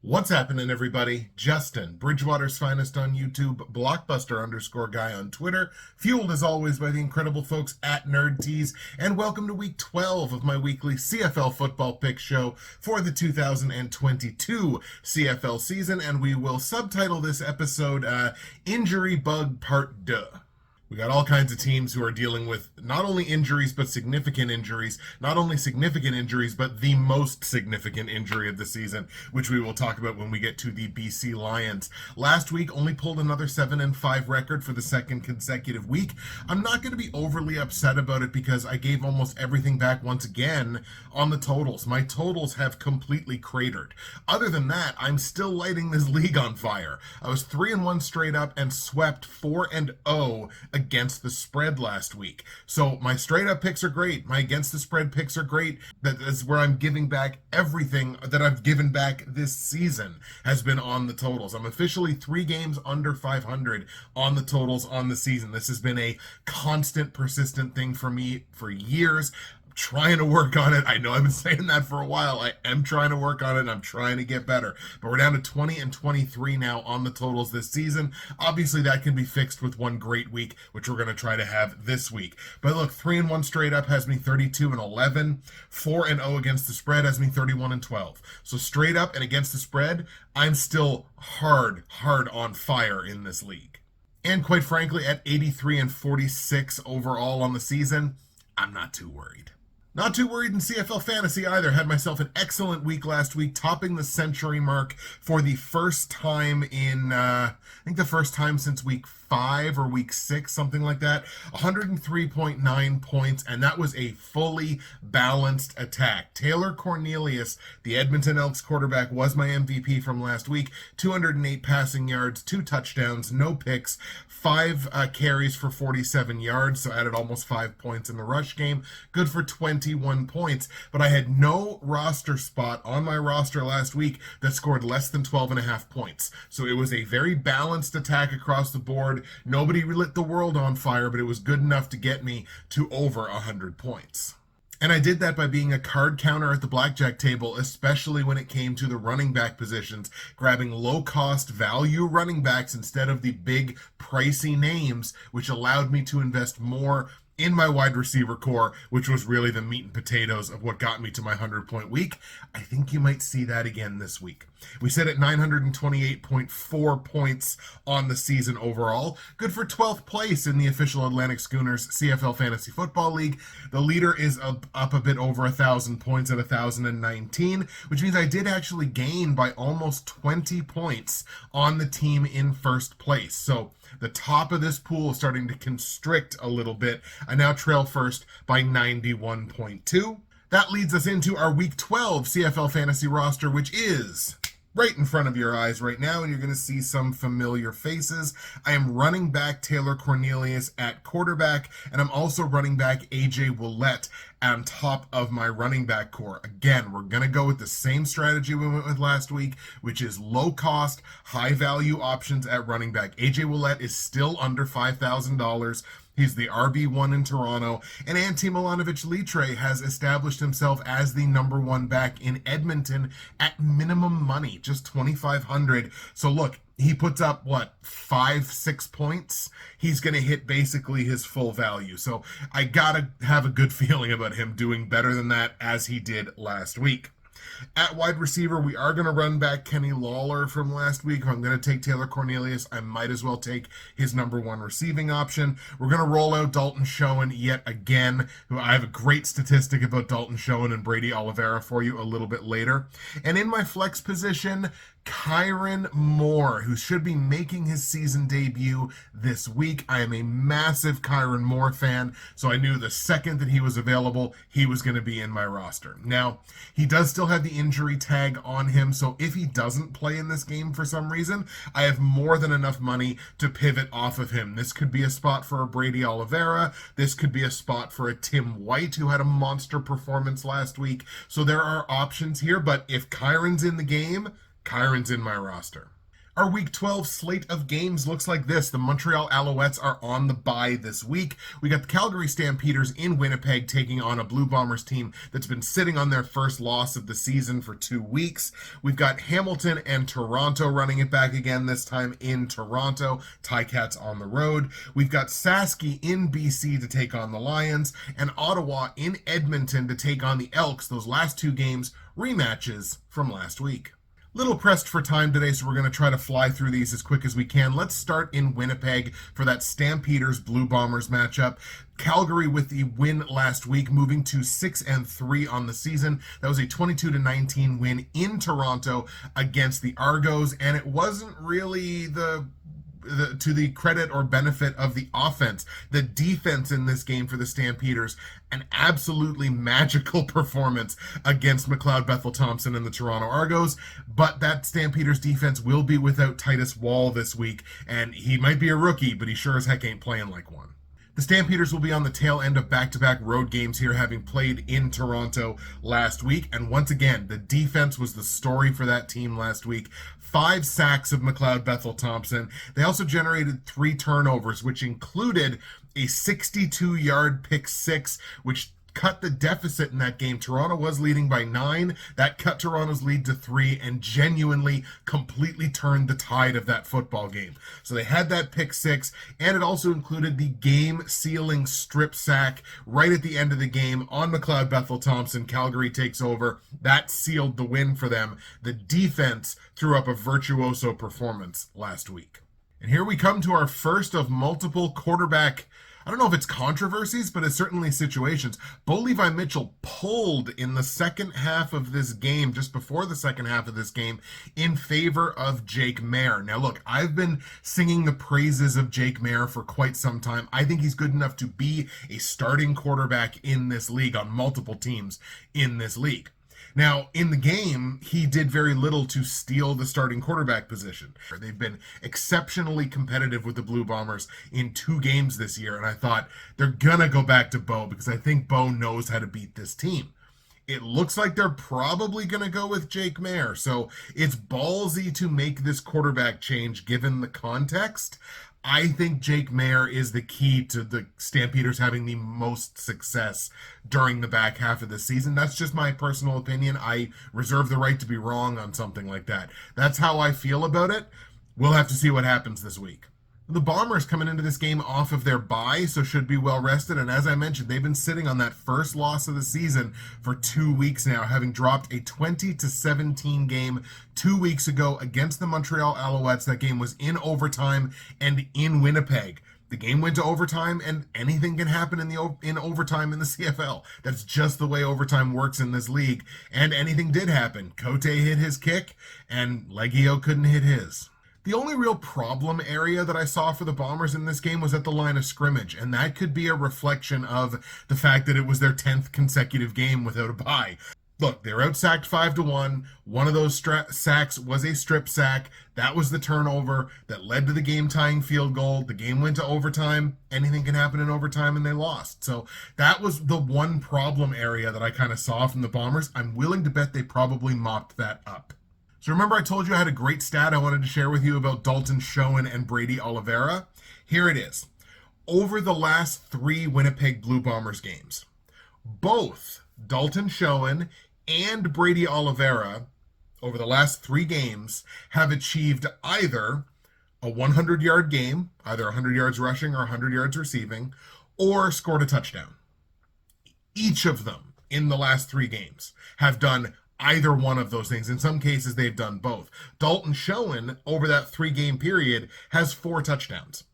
What's happening, everybody? Justin, Bridgewater's finest on YouTube, Blockbuster_guy on Twitter, fueled as always by the incredible folks at NerdTees, and welcome to week 12 of my weekly CFL football pick show for the 2022 CFL season, and we will subtitle this episode Injury Bug Part 2. We got all kinds of teams who are dealing with not only injuries, but significant injuries. Not only significant injuries, but the most significant injury of the season, which we will talk about when we get to the BC Lions. Last week only pulled another 7-5 record for the second consecutive week. I'm not going to be overly upset about it because I gave almost everything back once again on the totals. My totals have completely cratered. Other than that, I'm still lighting this league on fire. I was 3-1 straight up and swept 4-0 against the spread last week. So my straight up picks are great. My against the spread picks are great. That is where I'm giving back everything that I've given back this season has been on the totals. I'm officially 3 games under 500 on the totals on the season. This has been a constant, persistent thing for me for years. Trying to work on it. I know I've been saying that for a while. I am trying to work on it and I'm trying to get better. But we're down to 20-23 now on the totals this season. Obviously that can be fixed with one great week, which we're going to try to have this week. But look, 3-1 straight up has me 32-11. 4-0 against the spread has me 31-12. So straight up and against the spread, I'm still hard on fire in this league. And quite frankly, at 83-46 overall on the season, I'm not too worried. Not too worried in CFL fantasy either. Had myself an excellent week last week, topping the century mark for the first time in, I think the first time since week 5 or week 6, something like that. 103.9 points, and that was a fully balanced attack. Taylor Cornelius, the Edmonton Elks quarterback, was my MVP from last week. 208 passing yards, 2 touchdowns, no picks, 5 carries for 47 yards, so added almost 5 points in the rush game. Good for 21 points, but I had no roster spot on my roster last week that scored less than 12.5 points. So it was a very balanced attack across the board. Nobody lit the world on fire, but it was good enough to get me to over 100 points. And I did that by being a card counter at the blackjack table, especially when it came to the running back positions, grabbing low-cost value running backs instead of the big, pricey names, which allowed me to invest more in my wide receiver core, which was really the meat and potatoes of what got me to my 100-point week. I think you might see that again this week. We sit at 928.4 points on the season overall. Good for 12th place in the official Atlantic Schooners CFL Fantasy Football League. The leader is up a bit over 1,000 points at 1,019, which means I did actually gain by almost 20 points on the team in first place. So the top of this pool is starting to constrict a little bit. I now trail first by 91.2. That leads us into our Week 12 CFL Fantasy roster, which is right in front of your eyes right now, and you're going to see some familiar faces. I am running back Taylor Cornelius at quarterback, and I'm also running back AJ Ouellette on top of my running back core. Again, we're going to go with the same strategy we went with last week, which is low-cost, high-value options at running back. AJ Ouellette is still under $5,000. He's the RB1 in Toronto, and Ante Milanovic-Litre has established himself as the number 1 back in Edmonton at minimum money, just $2,500. So look, he puts up, 5-6 points? He's going to hit basically his full value. So I got to have a good feeling about him doing better than that as he did last week. At wide receiver, we are going to run back Kenny Lawler from last week. If I'm going to take Taylor Cornelius, I might as well take his number 1 receiving option. We're going to roll out Dalton Schoen yet again. I have a great statistic about Dalton Schoen and Brady Oliveira for you a little bit later. And in my flex position, Kyron Moore, who should be making his season debut this week. I am a massive Kyron Moore fan, so I knew the second that he was available, he was going to be in my roster. Now, he does still have the injury tag on him, so if he doesn't play in this game for some reason, I have more than enough money to pivot off of him. This could be a spot for a Brady Oliveira. This could be a spot for a Tim White, who had a monster performance last week. So there are options here, but if Kyron's in the game, Kyron's in my roster. Our Week 12 slate of games looks like this. The Montreal Alouettes are on the bye this week. We got the Calgary Stampeders in Winnipeg taking on a Blue Bombers team that's been sitting on their first loss of the season for 2 weeks. We've got Hamilton and Toronto running it back again, this time in Toronto. Ticats on the road. We've got Saski in BC to take on the Lions, and Ottawa in Edmonton to take on the Elks. Those last 2 games, rematches from last week. Little pressed for time today, so we're going to try to fly through these as quick as we can. Let's start in Winnipeg for that Stampeders Blue Bombers matchup. Calgary with the win last week, moving to 6-3 on the season. That was a 22-19 win in Toronto against the Argos, and it wasn't really to the credit or benefit of the offense. The defense in this game for the Stampeders, an absolutely magical performance against McLeod Bethel-Thompson and the Toronto Argos, but that Stampeders defense will be without Titus Wall this week, and he might be a rookie, but he sure as heck ain't playing like one. The Stampeders will be on the tail end of back-to-back road games here, having played in Toronto last week. And once again, the defense was the story for that team last week. 5 sacks of McLeod Bethel-Thompson. They also generated 3 turnovers, which included a 62-yard pick 6, which cut the deficit in that game. Toronto was leading by 9. That cut Toronto's lead to 3 and genuinely completely turned the tide of that football game. So they had that pick 6, and it also included the game-sealing strip sack right at the end of the game on McLeod Bethel-Thompson. Calgary takes over. That sealed the win for them. The defense threw up a virtuoso performance last week. And here we come to our first of multiple quarterback, I don't know if it's controversies, but it's certainly situations. Bo Levi Mitchell pulled in the second half of this game, just before the second half of this game, in favor of Jake Maier. Now look, I've been singing the praises of Jake Maier for quite some time. I think he's good enough to be a starting quarterback in this league, on multiple teams in this league. Now, in the game, he did very little to steal the starting quarterback position. They've been exceptionally competitive with the Blue Bombers in 2 games this year, and I thought they're going to go back to Bo because I think Bo knows how to beat this team. It looks like they're probably going to go with Jake Maier, so it's ballsy to make this quarterback change given the context. I think Jake Maier is the key to the Stampeders having the most success during the back half of the season. That's just my personal opinion. I reserve the right to be wrong on something like that. That's how I feel about it. We'll have to see what happens this week. The Bombers coming into this game off of their bye, so should be well rested. And as I mentioned, they've been sitting on that first loss of the season for 2 weeks now, having dropped a 20-17 game 2 weeks ago against the Montreal Alouettes. That game was in overtime and in Winnipeg. The game went to overtime, and anything can happen in overtime in the CFL. That's just the way overtime works in this league. And anything did happen. Cote hit his kick, and Legio couldn't hit his. The only real problem area that I saw for the Bombers in this game was at the line of scrimmage, and that could be a reflection of the fact that it was their 10th consecutive game without a bye. Look, they were outsacked 5-1. One of those sacks was a strip sack. That was the turnover that led to the game-tying field goal. The game went to overtime. Anything can happen in overtime, and they lost. So that was the one problem area that I kind of saw from the Bombers. I'm willing to bet they probably mopped that up. So remember I told you I had a great stat I wanted to share with you about Dalton Schoen and Brady Oliveira? Here it is. Over the last 3 Winnipeg Blue Bombers games, both Dalton Schoen and Brady Oliveira, over the last 3 games, have achieved either a 100-yard game, either 100 yards rushing or 100 yards receiving, or scored a touchdown. Each of them in the last 3 games have done either one of those things. In some cases, they've done both. Dalton Schoen, over that 3-game period, has 4 touchdowns.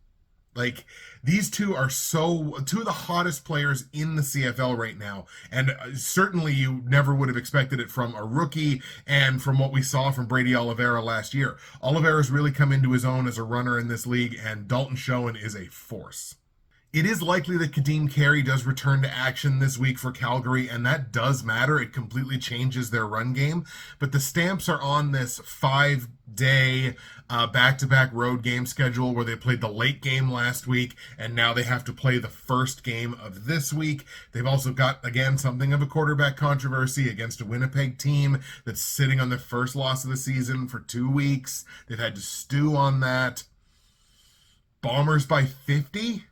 Like, these two are two of the hottest players in the CFL right now, and certainly you never would have expected it from a rookie and from what we saw from Brady Oliveira last year. Oliveira's really come into his own as a runner in this league, and Dalton Schoen is a force. It is likely that Kadeem Carey does return to action this week for Calgary, and that does matter. It completely changes their run game. But the Stamps are on this 5 day back-to-back road game schedule where they played the late game last week and now they have to play the first game of this week. They've also got, again, something of a quarterback controversy against a Winnipeg team that's sitting on their first loss of the season for 2 weeks. They've had to stew on that. Bombers by 50?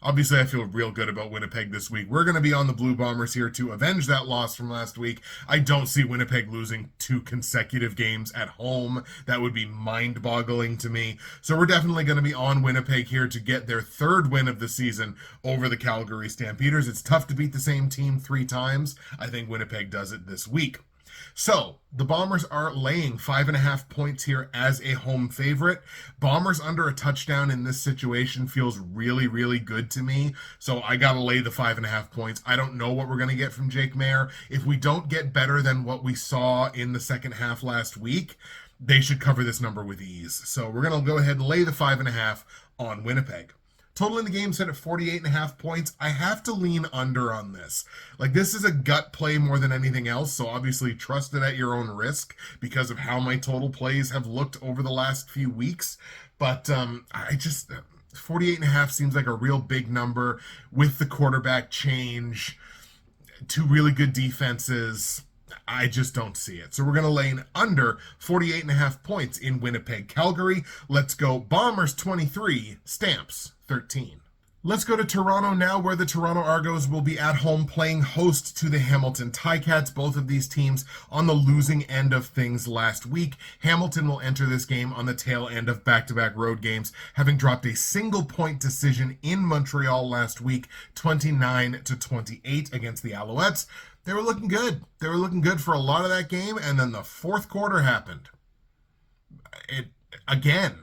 Obviously, I feel real good about Winnipeg this week. We're going to be on the Blue Bombers here to avenge that loss from last week. I don't see Winnipeg losing 2 consecutive games at home. That would be mind-boggling to me. So we're definitely going to be on Winnipeg here to get their 3rd win of the season over the Calgary Stampeders. It's tough to beat the same team 3 times. I think Winnipeg does it this week. So, the Bombers are laying 5.5 points here as a home favorite. Bombers under a touchdown in this situation feels really, really good to me. So, I got to lay the 5.5 points. I don't know what we're going to get from Jake Maier. If we don't get better than what we saw in the second half last week, they should cover this number with ease. So, we're going to go ahead and lay the 5.5 on Winnipeg. Total in the game set at 48.5 points. I have to lean under on this. Like, this is a gut play more than anything else, so obviously trust it at your own risk because of how my total plays have looked over the last few weeks. But 48.5 seems like a real big number with the quarterback change, 2 really good defenses. I just don't see it. So we're going to lay in under 48.5 points in Winnipeg, Calgary. Let's go Bombers 23, Stamps 13. Let's go to Toronto now, where the Toronto Argos will be at home playing host to the Hamilton Ticats. Both of these teams on the losing end of things last week. Hamilton will enter this game on the tail end of back-to-back road games, having dropped a single-point decision in Montreal last week, 29-28 against the Alouettes. They were looking good. They were looking good for a lot of that game, and then the fourth quarter happened. Again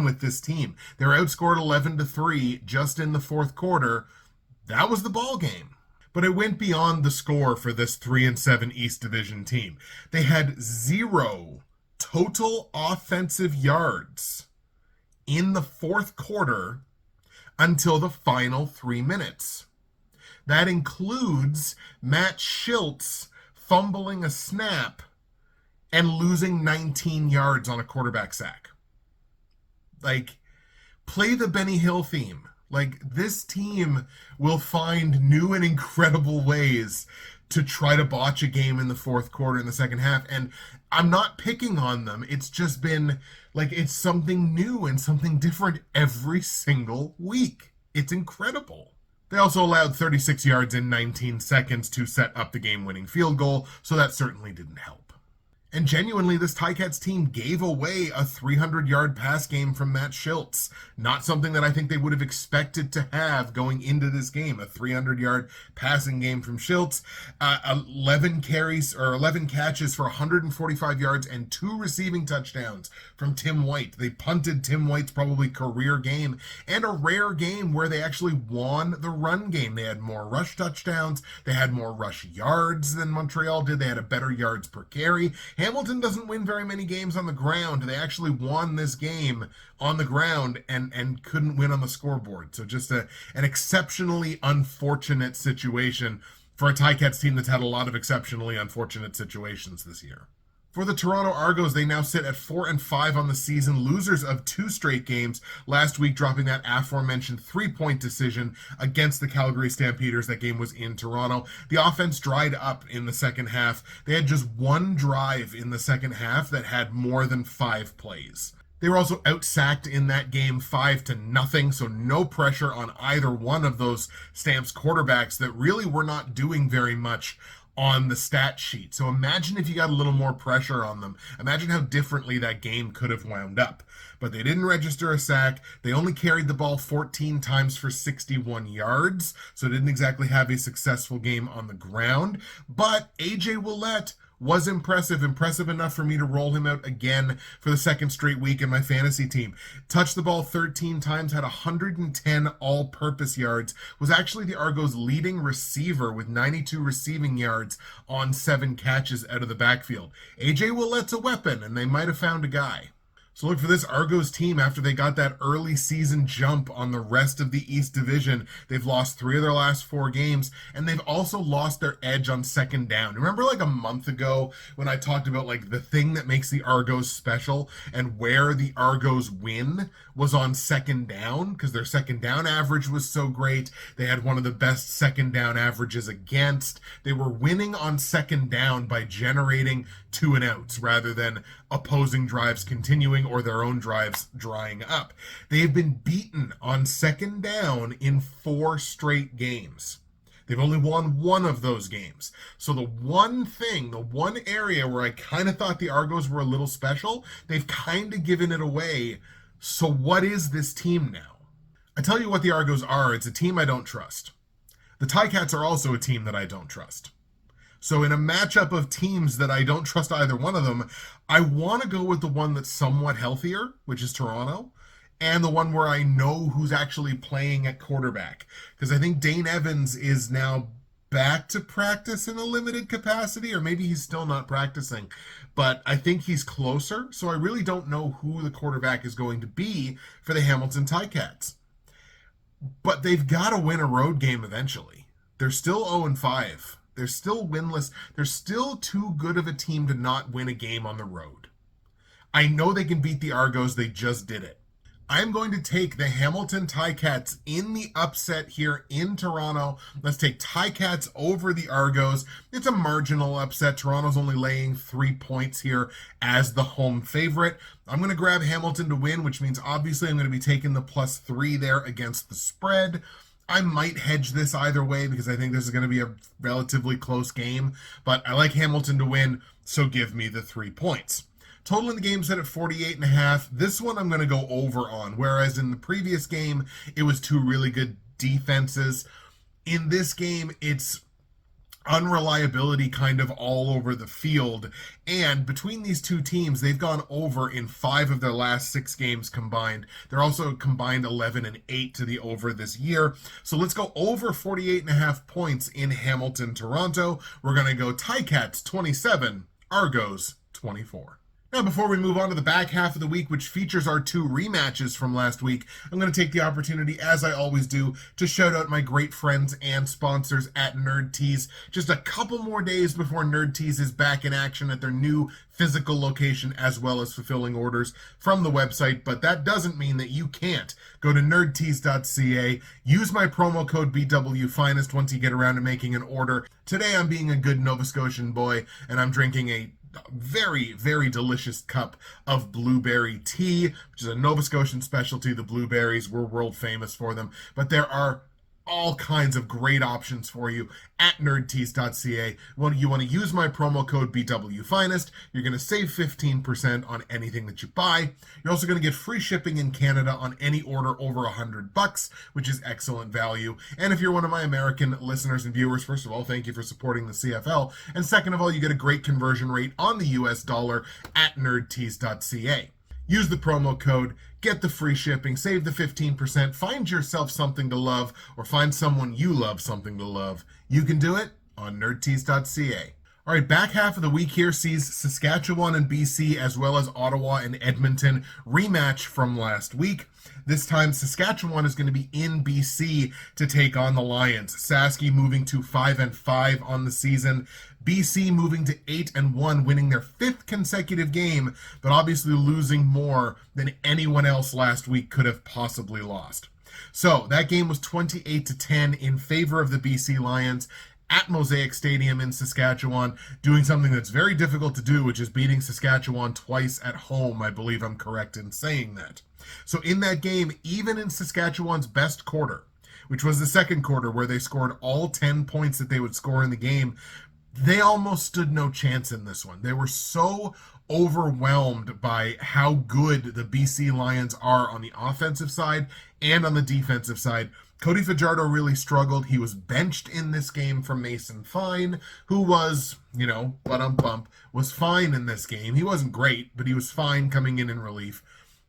with this team. They were outscored 11-3 just in the fourth quarter. That was the ball game. But it went beyond the score for this 3-7 East Division team. They had 0 total offensive yards in the fourth quarter until the final 3 minutes. That includes Matt Schiltz fumbling a snap and losing 19 yards on a quarterback sack. Like, play the Benny Hill theme. Like, this team will find new and incredible ways to try to botch a game in the fourth quarter in the second half. And I'm not picking on them. It's just been, like, it's something new and something different every single week. It's incredible. They also allowed 36 yards in 19 seconds to set up the game-winning field goal, so that certainly didn't help. And genuinely, this Ticats team gave away a 300-yard pass game from Matt Schiltz. Not something that I think they would have expected to have going into this game, a 300-yard passing game from Schiltz. 11 catches for 145 yards and 2 receiving touchdowns from Tim White. They punted Tim White's probably career game, and a rare game where they actually won the run game. They had more rush touchdowns. They had more rush yards than Montreal did. They had a better yards per carry. Hamilton doesn't win very many games on the ground. They actually won this game on the ground and couldn't win on the scoreboard. So just an exceptionally unfortunate situation for a Ticats team that's had a lot of exceptionally unfortunate situations this year. For the Toronto Argos, they now sit at 4-5 on the season, losers of 2 straight games, last week dropping that aforementioned 3-point decision against the Calgary Stampeders. That game was in Toronto. The offense dried up in the second half. They had just 1 drive in the second half that had more than 5 plays. They were also outsacked in that game 5-0, so no pressure on either one of those Stamps quarterbacks that really were not doing very much on the stat sheet. So imagine if you got a little more pressure on them. Imagine how differently that game could have wound up. But they didn't register a sack. They only carried the ball 14 times for 61 yards, so didn't exactly have a successful game on the ground. But A.J. Ouellette was impressive enough for me to roll him out again for the second straight week in my fantasy team. Touched the ball 13 times, had 110 all-purpose yards, was actually the Argos' leading receiver with 92 receiving yards on 7 catches out of the backfield. A.J. Ouellette's a weapon, and they might have found a guy. So look for this Argos team after they got that early season jump on the rest of the East Division. They've lost 3 of their last 4 games, and they've also lost their edge on second down. Remember like a month ago when I talked about like the thing that makes the Argos special and where the Argos win was on second down because their second down average was so great. They had one of the best second down averages against. They were winning on second down by generating 2 and outs rather than opposing drives continuing or their own drives drying up. They've been beaten on second down in 4 straight games. They've only won 1 of those games. So the one area where I kind of thought the Argos were a little special, they've kind of given it away. So what is this team now? I tell you what the Argos are. It's a team I don't trust. The Ticats are also a team that I don't trust. So in a matchup of teams that I don't trust either one of them, I want to go with the one that's somewhat healthier, which is Toronto, and the one where I know who's actually playing at quarterback. Because I think Dane Evans is now back to practice in a limited capacity, or maybe he's still not practicing. But I think he's closer, so I really don't know who the quarterback is going to be for the Hamilton Ticats. But they've got to win a road game eventually. They're still 0-5. They're still winless. They're still too good of a team to not win a game on the road. I know they can beat the Argos. They just did it. I'm going to take the Hamilton Ticats in the upset here in Toronto. Let's take Ticats over the Argos. It's a marginal upset. Toronto's only laying 3 points here as the home favorite. I'm going to grab Hamilton to win, which means obviously I'm going to be taking the +3 there against the spread. I might hedge this either way because I think this is going to be a relatively close game, but I like Hamilton to win, so give me the 3 points. Total in the game set at 48.5. This one I'm going to go over on, whereas in the previous game, it was 2 really good defenses. In this game, it's unreliability kind of all over the field, and between these 2 teams they've gone over in 5 of their last 6 games combined. They're also combined 11-8 to the over this year. So let's go over 48.5 points in Hamilton, Toronto. We're going to go Ticats 27, Argos 24. Now, before we move on to the back half of the week, which features our 2 rematches from last week, I'm going to take the opportunity, as I always do, to shout out my great friends and sponsors at Nerd Tees. Just a couple more days before Nerd Tees is back in action at their new physical location, as well as fulfilling orders from the website, but that doesn't mean that you can't. Go to nerdtees.ca, use my promo code BWFinest once you get around to making an order. Today I'm being a good Nova Scotian boy, and I'm drinking a very, very delicious cup of blueberry tea, which is a Nova Scotian specialty. The blueberries, we're world famous for them, but there are all kinds of great options for you at nerdtees.ca. Well, you want to use my promo code BWFinest. You're going to save 15% on anything that you buy. You're also going to get free shipping in Canada on any order over $100, which is excellent value. And if you're one of my American listeners and viewers, first of all, thank you for supporting the CFL. And second of all, you get a great conversion rate on the US dollar at nerdtees.ca. Use the promo code, get the free shipping, save the 15%, find yourself something to love, or find someone you love something to love. You can do it on nerdtees.ca. All right, back half of the week here sees Saskatchewan and BC, as well as Ottawa and Edmonton rematch from last week. This time, Saskatchewan is going to be in BC to take on the Lions. Saski moving to 5-5 on the season. BC moving to 8-1, winning their 5th consecutive game, but obviously losing more than anyone else last week could have possibly lost. So that game was 28-10 in favor of the BC Lions at Mosaic Stadium in Saskatchewan, doing something that's very difficult to do, which is beating Saskatchewan twice at home. I believe I'm correct in saying that. So in that game, even in Saskatchewan's best quarter, which was the second quarter where they scored all 10 points that they would score in the game, they almost stood no chance in this one. They were so overwhelmed by how good the BC Lions are on the offensive side and on the defensive side. Cody Fajardo really struggled. He was benched in this game for Mason Fine, who was, was fine in this game. He wasn't great, but he was fine coming in relief.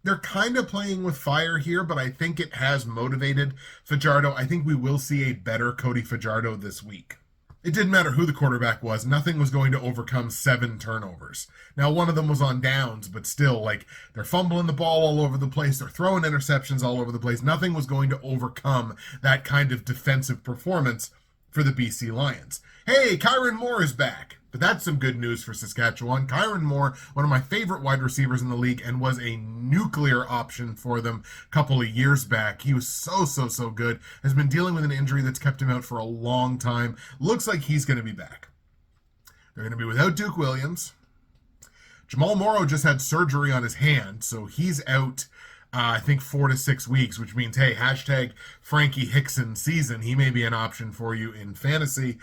They're kind of playing with fire here, but I think it has motivated Fajardo. I think we will see a better Cody Fajardo this week. It didn't matter who the quarterback was. Nothing was going to overcome 7 turnovers. Now, one of them was on downs, but still, like, they're fumbling the ball all over the place. They're throwing interceptions all over the place. Nothing was going to overcome that kind of defensive performance for the BC Lions. Hey, Kyron Moore is back. But that's some good news for Saskatchewan. Kyron Moore, one of my favorite wide receivers in the league, and was a nuclear option for them a couple of years back. He was so good. Has been dealing with an injury that's kept him out for a long time. Looks like he's going to be back. They're going to be without Duke Williams. Jamal Morrow just had surgery on his hand, so he's out, I think, 4 to 6 weeks, which means, hey, hashtag Frankie Hickson season. He may be an option for you in fantasy.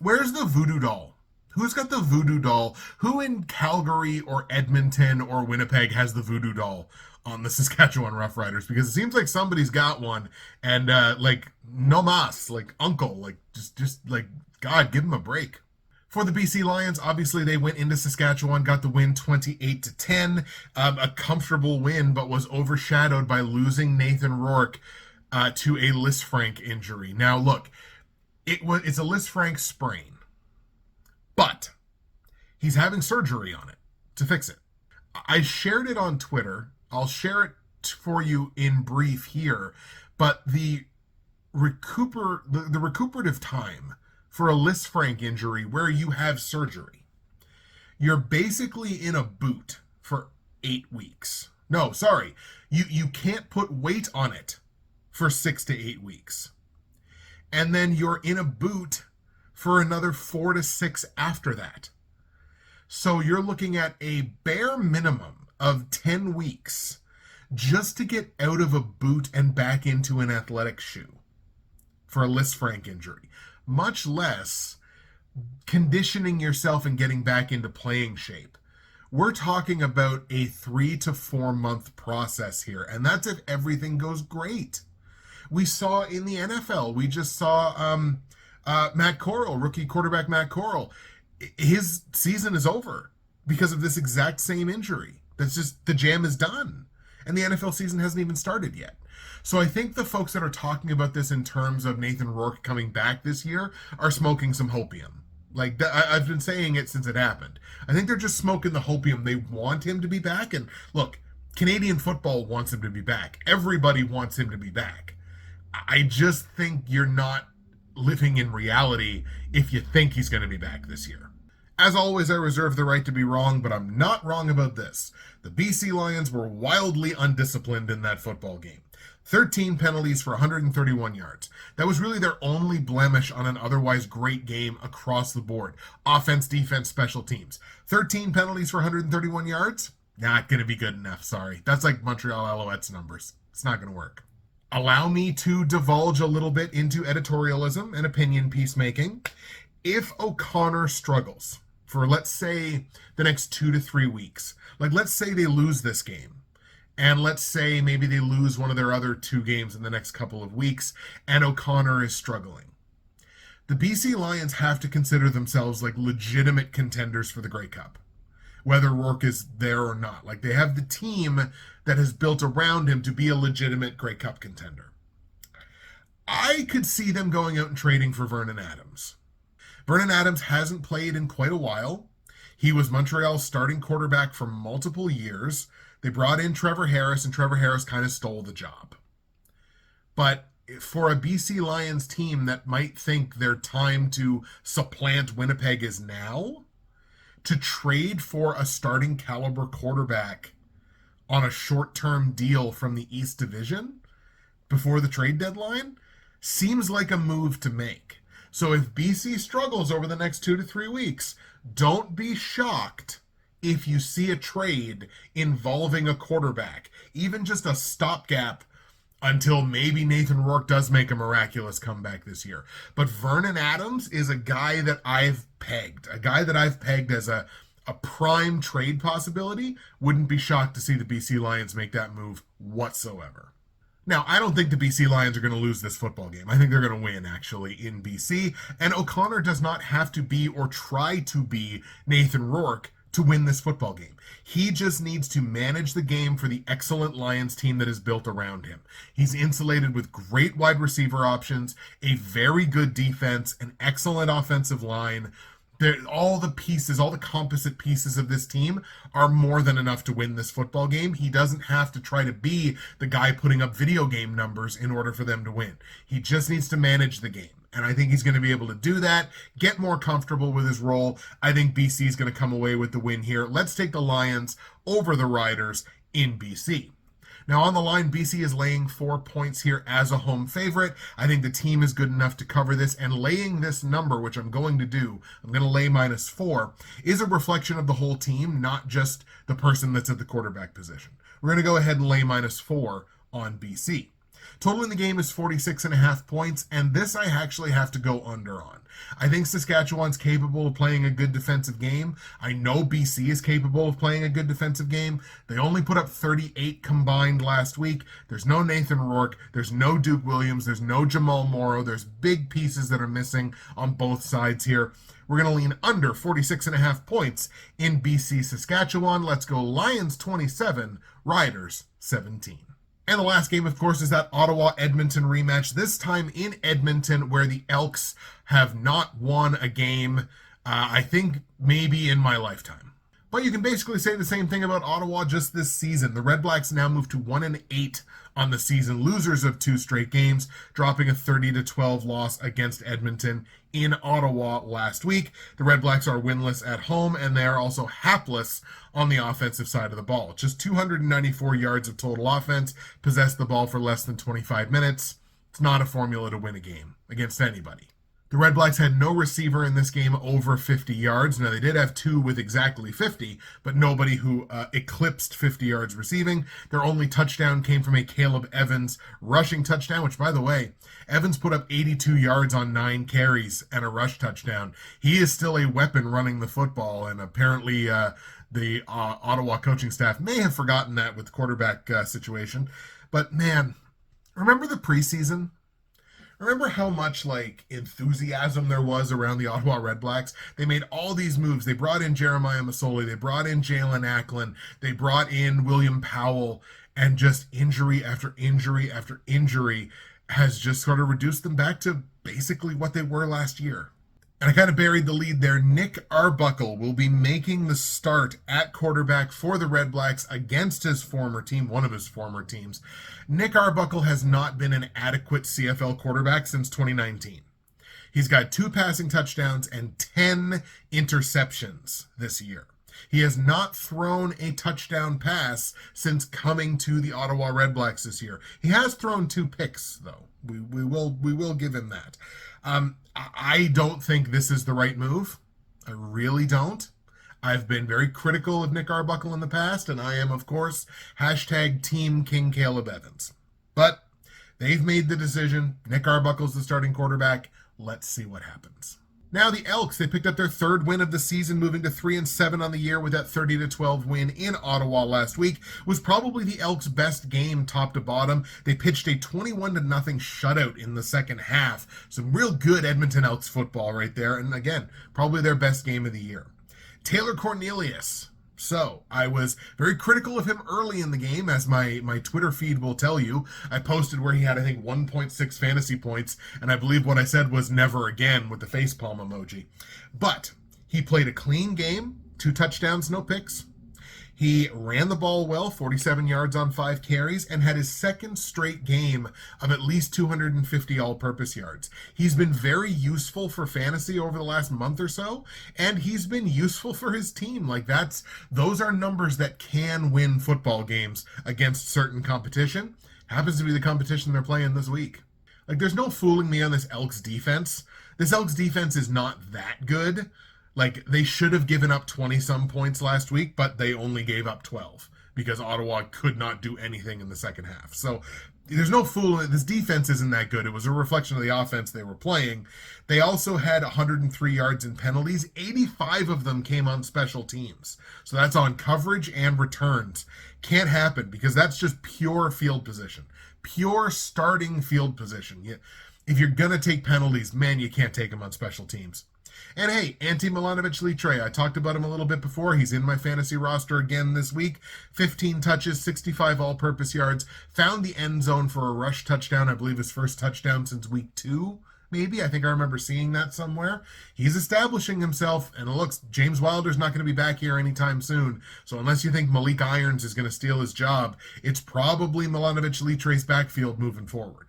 Where's the voodoo doll? Who's got the voodoo doll? Who in Calgary or Edmonton or Winnipeg has the voodoo doll on the Saskatchewan Roughriders? Because it seems like somebody's got one, and like no mas, like uncle, like just like God, give him a break. For the BC Lions, obviously they went into Saskatchewan, got the win 28-10, a comfortable win, but was overshadowed by losing Nathan Rourke to a Lisfranc injury. Now look. It's a Lisfranc sprain, but he's having surgery on it to fix it. I shared it on Twitter. I'll share it for you in brief here, but the recuperative time for a Lisfranc injury where you have surgery, you're basically in a boot for 8 weeks. No, sorry. You can't put weight on it for 6 to 8 weeks. And then you're in a boot for another 4 to 6 after that. So you're looking at a bare minimum of 10 weeks just to get out of a boot and back into an athletic shoe for a Lisfranc injury, much less conditioning yourself and getting back into playing shape. We're talking about a 3 to 4 month process here, and that's if everything goes great. We saw in the NFL, we just saw Matt Corral, rookie quarterback Matt Corral. His season is over because of this exact same injury. That's just, the jam is done. And the NFL season hasn't even started yet. So I think the folks that are talking about this in terms of Nathan Rourke coming back this year are smoking some hopium. Like, I've been saying it since it happened. I think they're just smoking the hopium. They want him to be back. And look, Canadian football wants him to be back. Everybody wants him to be back. I just think you're not living in reality if you think he's going to be back this year. As always, I reserve the right to be wrong, but I'm not wrong about this. The BC Lions were wildly undisciplined in that football game. 13 penalties for 131 yards. That was really their only blemish on an otherwise great game across the board. Offense, defense, special teams. 13 penalties for 131 yards? Not going to be good enough, sorry. That's like Montreal Alouettes numbers. It's not going to work. Allow me to divulge a little bit into editorialism and opinion peacemaking. If O'Connor struggles for, let's say, the next 2 to 3 weeks, like let's say they lose this game, and let's say maybe they lose one of their other 2 games in the next couple of weeks, and O'Connor is struggling, the BC Lions have to consider themselves like legitimate contenders for the Grey Cup, whether Rourke is there or not. Like, they have the team that has built around him to be a legitimate Grey Cup contender. I could see them going out and trading for Vernon Adams. Vernon Adams hasn't played in quite a while. He was Montreal's starting quarterback for multiple years. They brought in Trevor Harris, and Trevor Harris kind of stole the job. But for a BC Lions team that might think their time to supplant Winnipeg is now, to trade for a starting caliber quarterback on a short-term deal from the East Division before the trade deadline seems like a move to make. So if BC struggles over the next 2 to 3 weeks, don't be shocked if you see a trade involving a quarterback, even just a stopgap until maybe Nathan Rourke does make a miraculous comeback this year. But Vernon Adams is a guy that I've pegged as a prime trade possibility. Wouldn't be shocked to see the BC Lions make that move whatsoever. Now, I don't think the BC Lions are going to lose this football game. I think they're going to win, actually, in BC. And O'Connor does not have to be or try to be Nathan Rourke to win this football game. He just needs to manage the game for the excellent Lions team that is built around him. He's insulated with great wide receiver options, a very good defense, an excellent offensive line. All the pieces, all the composite pieces of this team are more than enough to win this football game. He doesn't have to try to be the guy putting up video game numbers in order for them to win. He just needs to manage the game. And I think he's going to be able to do that, get more comfortable with his role. I think BC is going to come away with the win here. Let's take the Lions over the Riders in BC. Now on the line, BC is laying 4 points here as a home favorite. I think the team is good enough to cover this, and laying this number, which I'm going to do, I'm going to lay -4, is a reflection of the whole team, not just the person that's at the quarterback position. We're going to go ahead and lay -4 on BC. Total in the game is 46.5 points, and this I actually have to go under on. I think Saskatchewan's capable of playing a good defensive game. I know BC is capable of playing a good defensive game. They only put up 38 combined last week. There's no Nathan Rourke. There's no Duke Williams. There's no Jamal Morrow. There's big pieces that are missing on both sides here. We're going to lean under 46.5 points in BC Saskatchewan. Let's go Lions 27, Riders 17. And the last game, of course, is that Ottawa Edmonton rematch, this time in Edmonton, where the Elks have not won a game, I think maybe in my lifetime. But you can basically say the same thing about Ottawa just this season. The REDBLACKS now move to 1-8 on the season, losers of 2 straight games, dropping a 30-12 loss against Edmonton in Ottawa last week. The REDBLACKS are winless at home, and they are also hapless on the offensive side of the ball. Just 294 yards of total offense, possessed the ball for less than 25 minutes. It's not a formula to win a game against anybody. The REDBLACKS had no receiver in this game over 50 yards. Now, they did have 2 with exactly 50, but nobody who eclipsed 50 yards receiving. Their only touchdown came from a Caleb Evans rushing touchdown, which, by the way, Evans put up 82 yards on 9 carries and a rush touchdown. He is still a weapon running the football, and apparently the Ottawa coaching staff may have forgotten that with the quarterback situation. But, man, remember the preseason? Remember how much enthusiasm there was around the Ottawa REDBLACKS? They made all these moves. They brought in Jeremiah Masoli. They brought in Jalen Acklin. They brought in William Powell. And just injury after injury after injury has just sort of reduced them back to basically what they were last year. And I kind of buried the lead there. Nick Arbuckle will be making the start at quarterback for the REDBLACKS against his former team, one of his former teams. Nick Arbuckle has not been an adequate CFL quarterback since 2019. He's got 2 passing touchdowns and 10 interceptions this year. He has not thrown a touchdown pass since coming to the Ottawa REDBLACKS this year. He has thrown 2 picks, though. We will give him that. I don't think this is the right move. I really don't. I've been very critical of Nick Arbuckle in the past, and I am, of course, #Team King Caleb Evans. But they've made the decision. Nick Arbuckle's the starting quarterback. Let's see what happens. Now the Elks, they picked up their 3rd win of the season, moving to 3-7 on the year with that 30-12 win in Ottawa last week. Was probably the Elks' best game top to bottom. They pitched a 21-0 shutout in the second half. Some real good Edmonton Elks football right there. And again, probably their best game of the year. Taylor Cornelius. So, I was very critical of him early in the game, as my Twitter feed will tell you. I posted where he had, I think, 1.6 fantasy points, and I believe what I said was never again with the facepalm emoji. But he played a clean game, 2 touchdowns, no picks. He ran the ball well, 47 yards on 5 carries, and had his 2nd straight game of at least 250 all-purpose yards. He's been very useful for fantasy over the last month or so, and he's been useful for his team. Those are numbers that can win football games against certain competition. Happens to be the competition they're playing this week. There's no fooling me on this Elks defense. This Elks defense is not that good. They should have given up 20-some points last week, but they only gave up 12 because Ottawa could not do anything in the second half. So there's no fooling. This defense isn't that good. It was a reflection of the offense they were playing. They also had 103 yards in penalties. 85 of them came on special teams. So that's on coverage and returns. Can't happen because that's just pure field position. Pure starting field position. If you're going to take penalties, man, you can't take them on special teams. And hey, Ante Milanovic-Litre, I talked about him a little bit before. He's in my fantasy roster again this week. 15 touches, 65 all-purpose yards. Found the end zone for a rush touchdown. I believe his first touchdown since week 2. Maybe. I think I remember seeing that somewhere. He's establishing himself, and it looks, James Wilder's not going to be back here anytime soon. So unless you think Malik Irons is going to steal his job, it's probably Milanovic-Litre's backfield moving forward.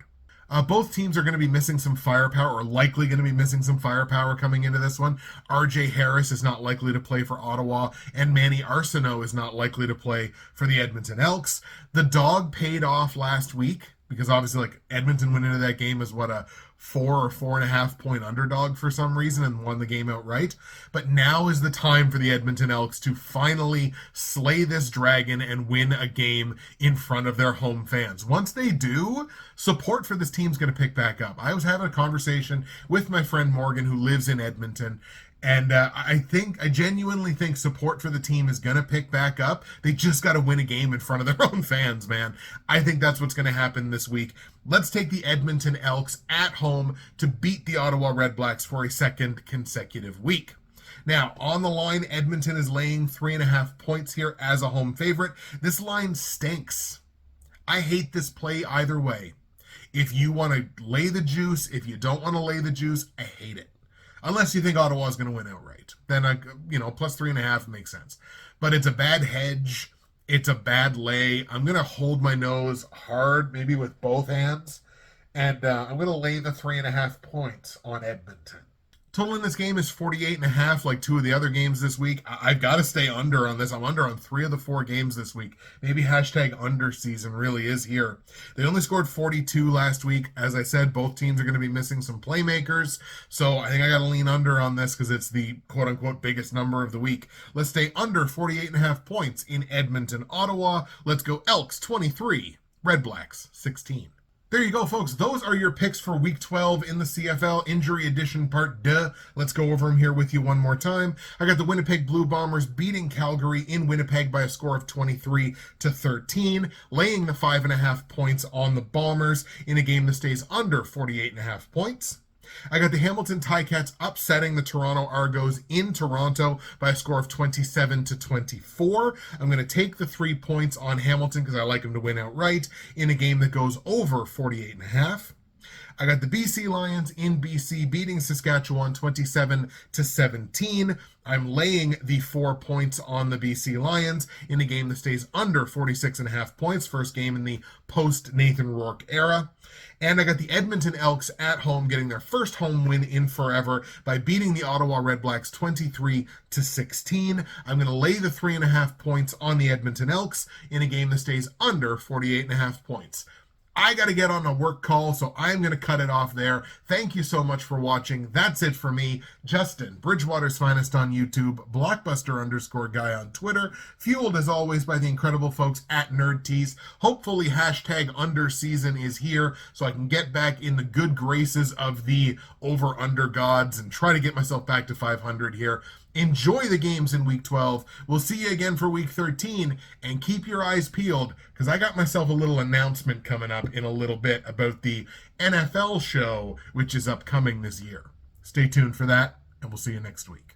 Both teams are going to be missing some firepower, or likely going to be missing some firepower coming into this one. RJ Harris is not likely to play for Ottawa, and Manny Arsenault is not likely to play for the Edmonton Elks. The dog paid off last week, because obviously, like, Edmonton went into that game as a 4 or 4.5 point underdog for some reason and won the game outright. But now is the time for the Edmonton Elks to finally slay this dragon and win a game in front of their home fans. Once they do, support for this team's going to pick back up. I was having a conversation with my friend Morgan, who lives in Edmonton, and I genuinely think support for the team is going to pick back up. They just got to win a game in front of their own fans, man. I think that's what's going to happen this week. Let's take the Edmonton Elks at home to beat the Ottawa REDBLACKS for a second consecutive week. Now, on the line, Edmonton is laying 3.5 points here as a home favorite. This line stinks. I hate this play either way. If you want to lay the juice, if you don't want to lay the juice, I hate it. Unless you think Ottawa is going to win outright. Then, plus 3.5 makes sense. But it's a bad hedge. It's a bad lay. I'm going to hold my nose hard, maybe with both hands. And I'm going to lay the 3.5 points on Edmonton. Total in this game is 48.5, like 2 of the other games this week. I've got to stay under on this. I'm under on 3 of the 4 games this week. Maybe hashtag under season really is here. They only scored 42 last week. As I said, both teams are going to be missing some playmakers. So I think I got to lean under on this because it's the quote-unquote biggest number of the week. Let's stay under 48.5 points in Edmonton, Ottawa. Let's go Elks 23, REDBLACKS 16. There you go, folks. Those are your picks for Week 12 in the CFL Injury Edition Part 2. Let's go over them here with you one more time. I got the Winnipeg Blue Bombers beating Calgary in Winnipeg by a score of 23-13, laying the 5.5 points on the Bombers in a game that stays under 48.5 points. I got the Hamilton Ticats upsetting the Toronto Argos in Toronto by a score of 27-24. I'm going to take the 3 points on Hamilton because I like them to win outright in a game that goes over 48.5. I got the BC Lions in BC beating Saskatchewan 27-17. I'm laying the 4 points on the BC Lions in a game that stays under 46.5 points. First game in the post-Nathan Rourke era. And I got the Edmonton Elks at home getting their first home win in forever by beating the Ottawa REDBLACKS 23-16. I'm going to lay the 3.5 points on the Edmonton Elks in a game that stays under 48.5 points. I got to get on a work call, so I'm going to cut it off there. Thank you so much for watching. That's it for me, Justin, Bridgewater's Finest on YouTube, Blockbuster_guy on Twitter, fueled as always by the incredible folks at NerdTees. Hopefully hashtag underseason is here so I can get back in the good graces of the over-under gods and try to get myself back to 500 here. Enjoy the games in Week 12. We'll see you again for Week 13, and keep your eyes peeled, because I got myself a little announcement coming up in a little bit about the NFL show, which is upcoming this year. Stay tuned for that, and we'll see you next week.